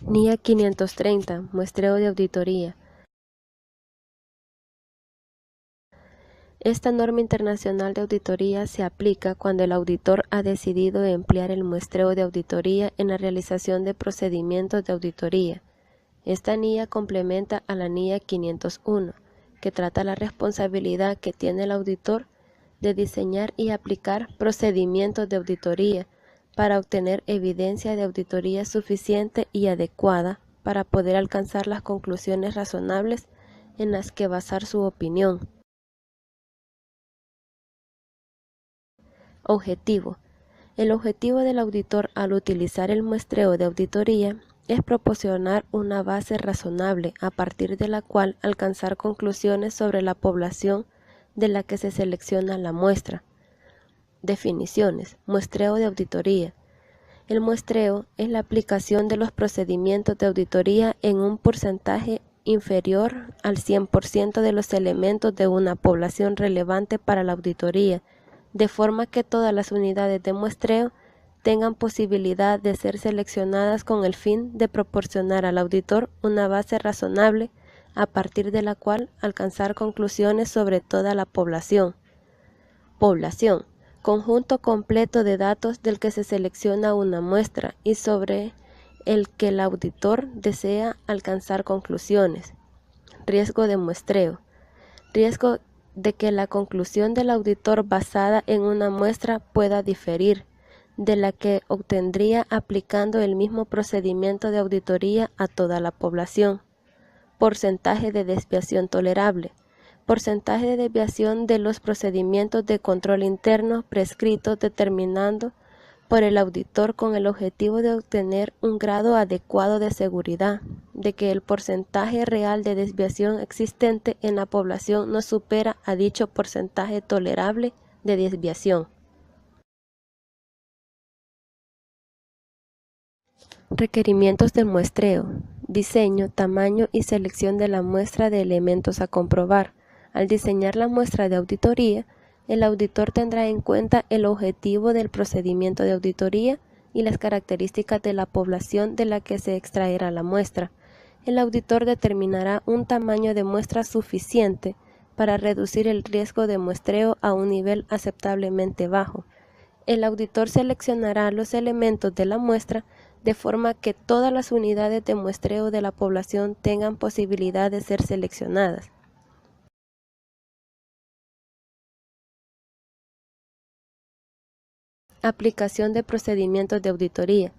NIA 530, muestreo de auditoría. Esta norma internacional de auditoría se aplica cuando el auditor ha decidido emplear el muestreo de auditoría en la realización de procedimientos de auditoría. Esta NIA complementa a la NIA 501, que trata la responsabilidad que tiene el auditor de diseñar y aplicar procedimientos de auditoría para obtener evidencia de auditoría suficiente y adecuada para poder alcanzar las conclusiones razonables en las que basar su opinión. Objetivo. El objetivo del auditor al utilizar el muestreo de auditoría es proporcionar una base razonable a partir de la cual alcanzar conclusiones sobre la población de la que se selecciona la muestra. Definiciones. Muestreo de auditoría. El muestreo es la aplicación de los procedimientos de auditoría en un porcentaje inferior al 100% de los elementos de una población relevante para la auditoría, de forma que todas las unidades de muestreo tengan posibilidad de ser seleccionadas con el fin de proporcionar al auditor una base razonable a partir de la cual alcanzar conclusiones sobre toda la población. Población. Conjunto completo de datos del que se selecciona una muestra y sobre el que el auditor desea alcanzar conclusiones. Riesgo de muestreo. Riesgo de que la conclusión del auditor basada en una muestra pueda diferir de la que obtendría aplicando el mismo procedimiento de auditoría a toda la población. Porcentaje de desviación tolerable. Porcentaje de desviación de los procedimientos de control interno prescritos determinando por el auditor con el objetivo de obtener un grado adecuado de seguridad de que el porcentaje real de desviación existente en la población no supera a dicho porcentaje tolerable de desviación. Requerimientos del muestreo. Diseño, tamaño y selección de la muestra de elementos a comprobar. Al diseñar la muestra de auditoría, el auditor tendrá en cuenta el objetivo del procedimiento de auditoría y las características de la población de la que se extraerá la muestra. El auditor determinará un tamaño de muestra suficiente para reducir el riesgo de muestreo a un nivel aceptablemente bajo. El auditor seleccionará los elementos de la muestra de forma que todas las unidades de muestreo de la población tengan posibilidad de ser seleccionadas. Aplicación de procedimientos de auditoría.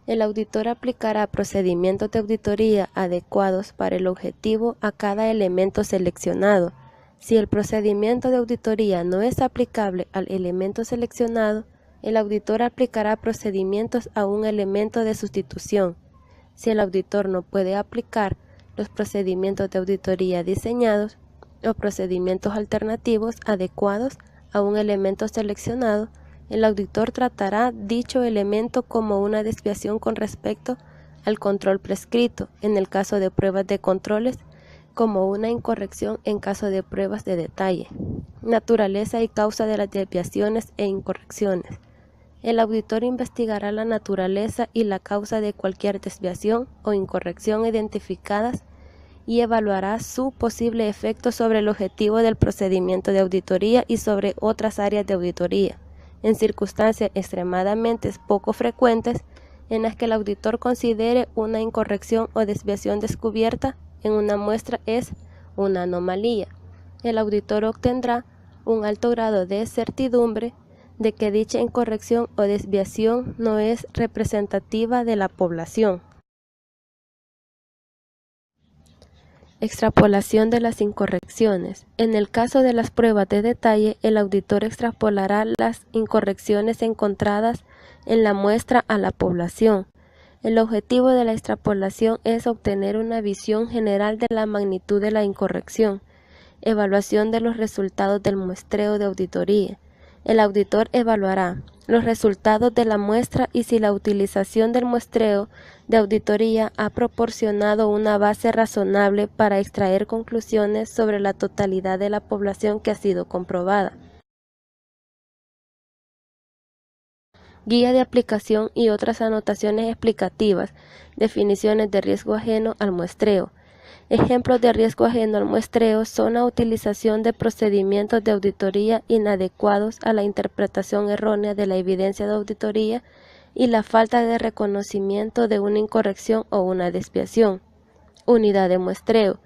El auditor aplicará procedimientos de auditoría adecuados para el objetivo a cada elemento seleccionado. Si el procedimiento de auditoría no es aplicable al elemento seleccionado, el auditor aplicará procedimientos a un elemento de sustitución. Si el auditor no puede aplicar los procedimientos de auditoría diseñados o procedimientos alternativos adecuados a un elemento seleccionado, el auditor tratará dicho elemento como una desviación con respecto al control prescrito, en el caso de pruebas de controles, como una incorrección en caso de pruebas de detalle. Naturaleza y causa de las desviaciones e incorrecciones. El auditor investigará la naturaleza y la causa de cualquier desviación o incorrección identificadas y evaluará su posible efecto sobre el objetivo del procedimiento de auditoría y sobre otras áreas de auditoría, en circunstancias extremadamente poco frecuentes en las que el auditor considere una incorrección o desviación descubierta en una muestra es una anomalía. El auditor obtendrá un alto grado de certidumbre de que dicha incorrección o desviación no es representativa de la población. Extrapolación de las incorrecciones. En el caso de las pruebas de detalle, el auditor extrapolará las incorrecciones encontradas en la muestra a la población. El objetivo de la extrapolación es obtener una visión general de la magnitud de la incorrección. Evaluación de los resultados del muestreo de auditoría. El auditor evaluará los resultados de la muestra y si la utilización del muestreo de auditoría ha proporcionado una base razonable para extraer conclusiones sobre la totalidad de la población que ha sido comprobada. guía de aplicación y otras anotaciones explicativas, definiciones de riesgo ajeno al muestreo. Ejemplos de riesgo ajeno al muestreo son la utilización de procedimientos de auditoría inadecuados a la interpretación errónea de la evidencia de auditoría y la falta de reconocimiento de una incorrección o una desviación. Unidad de muestreo.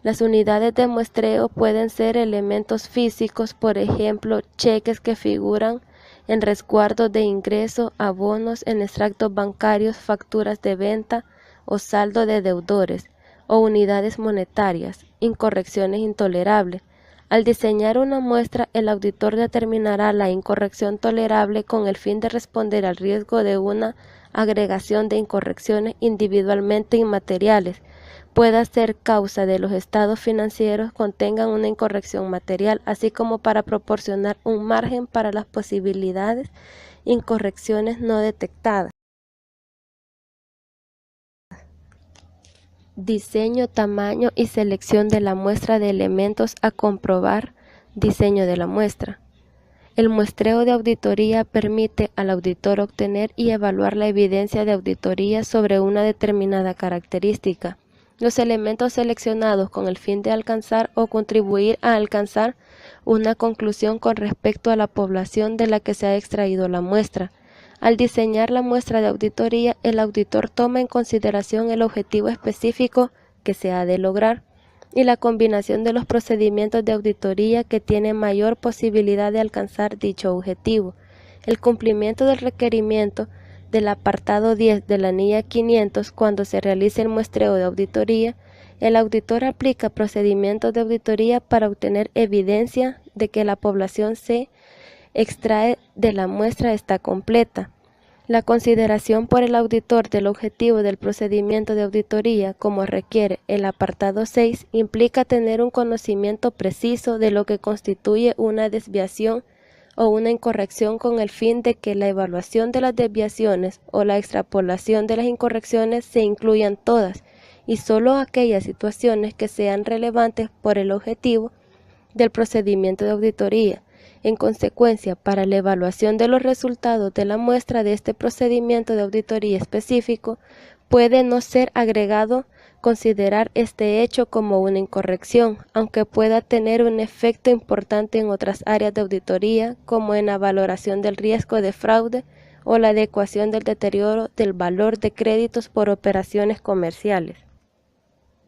Las unidades de muestreo pueden ser elementos físicos, por ejemplo, cheques que figuran en resguardos de ingreso, abonos en extractos bancarios, facturas de venta o saldo de deudores, o unidades monetarias, incorrecciones intolerables. Al diseñar una muestra, el auditor determinará la incorrección tolerable con el fin de responder al riesgo de una agregación de incorrecciones individualmente inmateriales, pueda ser causa de los estados financieros contengan una incorrección material, así como para proporcionar un margen para las posibilidades incorrecciones no detectadas. Diseño, tamaño y selección de la muestra de elementos a comprobar. Diseño de la muestra. El muestreo de auditoría permite al auditor obtener y evaluar la evidencia de auditoría sobre una determinada característica. Los elementos seleccionados con el fin de alcanzar o contribuir a alcanzar una conclusión con respecto a la población de la que se ha extraído la muestra. Al diseñar la muestra de auditoría, el auditor toma en consideración el objetivo específico que se ha de lograr y la combinación de los procedimientos de auditoría que tienen mayor posibilidad de alcanzar dicho objetivo. El cumplimiento del requerimiento del apartado 10 de la anilla 500 cuando se realice el muestreo de auditoría, el auditor aplica procedimientos de auditoría para obtener evidencia de que la población se extrae de la muestra está completa. La consideración por el auditor del objetivo del procedimiento de auditoría, como requiere el apartado 6, implica tener un conocimiento preciso de lo que constituye una desviación o una incorrección con el fin de que la evaluación de las desviaciones o la extrapolación de las incorrecciones se incluyan todas y solo aquellas situaciones que sean relevantes por el objetivo del procedimiento de auditoría. En consecuencia, para la evaluación de los resultados de la muestra de este procedimiento de auditoría específico, puede no ser agregado considerar este hecho como una incorrección, aunque pueda tener un efecto importante en otras áreas de auditoría, como en la valoración del riesgo de fraude o la adecuación del deterioro del valor de créditos por operaciones comerciales.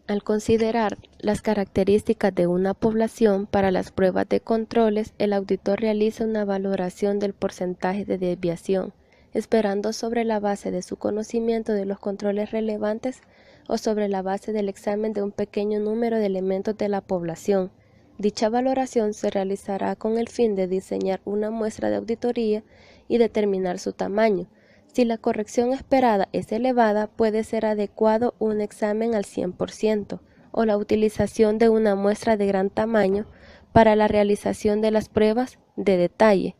Al considerar las características de una población para las pruebas de controles, el auditor realiza una valoración del porcentaje de desviación, esperando sobre la base de su conocimiento de los controles relevantes o sobre la base del examen de un pequeño número de elementos de la población. Dicha valoración se realizará con el fin de diseñar una muestra de auditoría y determinar su tamaño. Si la corrección esperada es elevada, puede ser adecuado un examen al 100% o la utilización de una muestra de gran tamaño para la realización de las pruebas de detalle.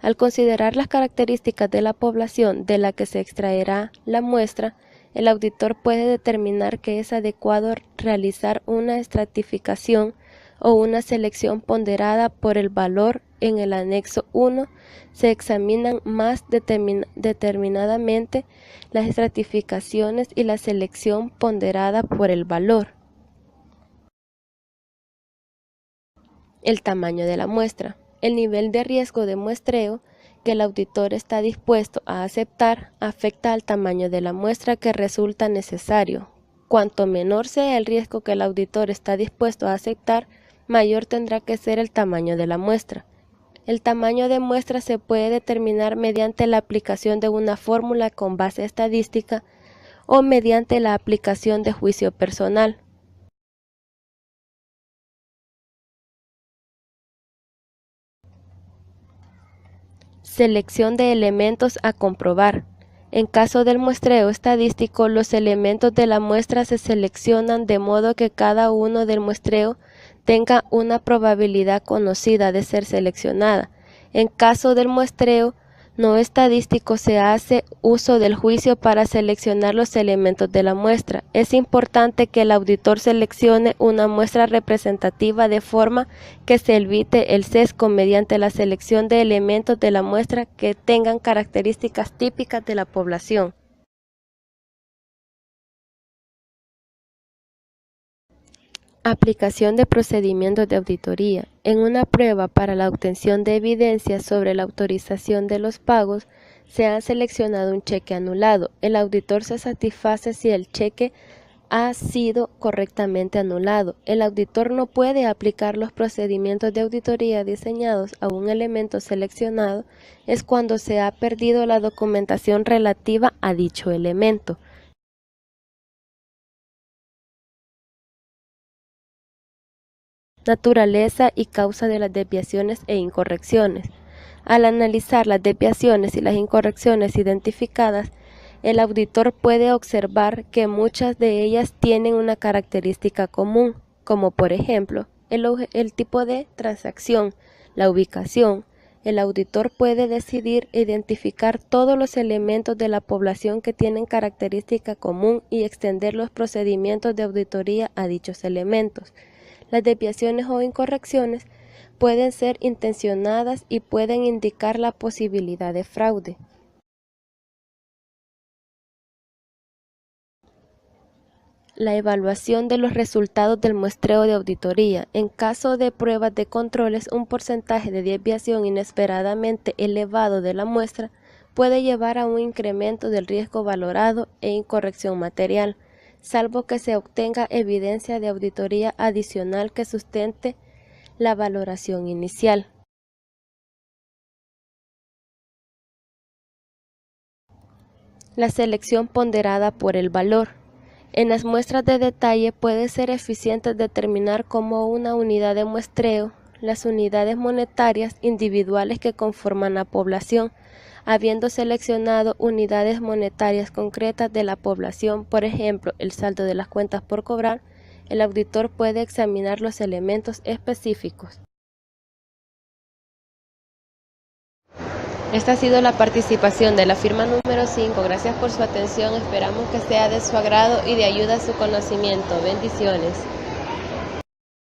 Al considerar las características de la población de la que se extraerá la muestra, el auditor puede determinar que es adecuado realizar una estratificación o una selección ponderada por el valor. En el anexo 1 se examinan más determinadamente las estratificaciones y la selección ponderada por el valor. El tamaño de la muestra. El nivel de riesgo de muestreo que el auditor está dispuesto a aceptar afecta al tamaño de la muestra que resulta necesario. Cuanto menor sea el riesgo que el auditor está dispuesto a aceptar, mayor tendrá que ser el tamaño de la muestra. El tamaño de muestra se puede determinar mediante la aplicación de una fórmula con base estadística o mediante la aplicación de juicio personal. Selección de elementos a comprobar. En caso del muestreo estadístico, los elementos de la muestra se seleccionan de modo que cada uno del muestreo tenga una probabilidad conocida de ser seleccionada. En caso del muestreo no estadístico se hace uso del juicio para seleccionar los elementos de la muestra. Es importante que el auditor seleccione una muestra representativa de forma que se evite el sesgo mediante la selección de elementos de la muestra que tengan características típicas de la población. Aplicación de procedimientos de auditoría. En una prueba para la obtención de evidencia sobre la autorización de los pagos, se ha seleccionado un cheque anulado. El auditor se satisface si el cheque ha sido correctamente anulado. El auditor no puede aplicar los procedimientos de auditoría diseñados a un elemento seleccionado, es cuando se ha perdido la documentación relativa a dicho elemento. Naturaleza y causa de las desviaciones e incorrecciones. Al analizar las desviaciones y las incorrecciones identificadas, el auditor puede observar que muchas de ellas tienen una característica común, como por ejemplo, el tipo de transacción, la ubicación. El auditor puede decidir identificar todos los elementos de la población que tienen característica común y extender los procedimientos de auditoría a dichos elementos. Las desviaciones o incorrecciones pueden ser intencionadas y pueden indicar la posibilidad de fraude. La evaluación de los resultados del muestreo de auditoría. En caso de pruebas de controles, un porcentaje de desviación inesperadamente elevado de la muestra puede llevar a un incremento del riesgo valorado e incorrección material, salvo que se obtenga evidencia de auditoría adicional que sustente la valoración inicial. La selección ponderada por el valor. En las muestras de detalle puede ser eficiente determinar como una unidad de muestreo las unidades monetarias individuales que conforman la población, habiendo seleccionado unidades monetarias concretas de la población, por ejemplo, el saldo de las cuentas por cobrar, el auditor puede examinar los elementos específicos. Esta ha sido la participación de la firma número 5. Gracias por su atención. Esperamos que sea de su agrado y de ayuda a su conocimiento. Bendiciones.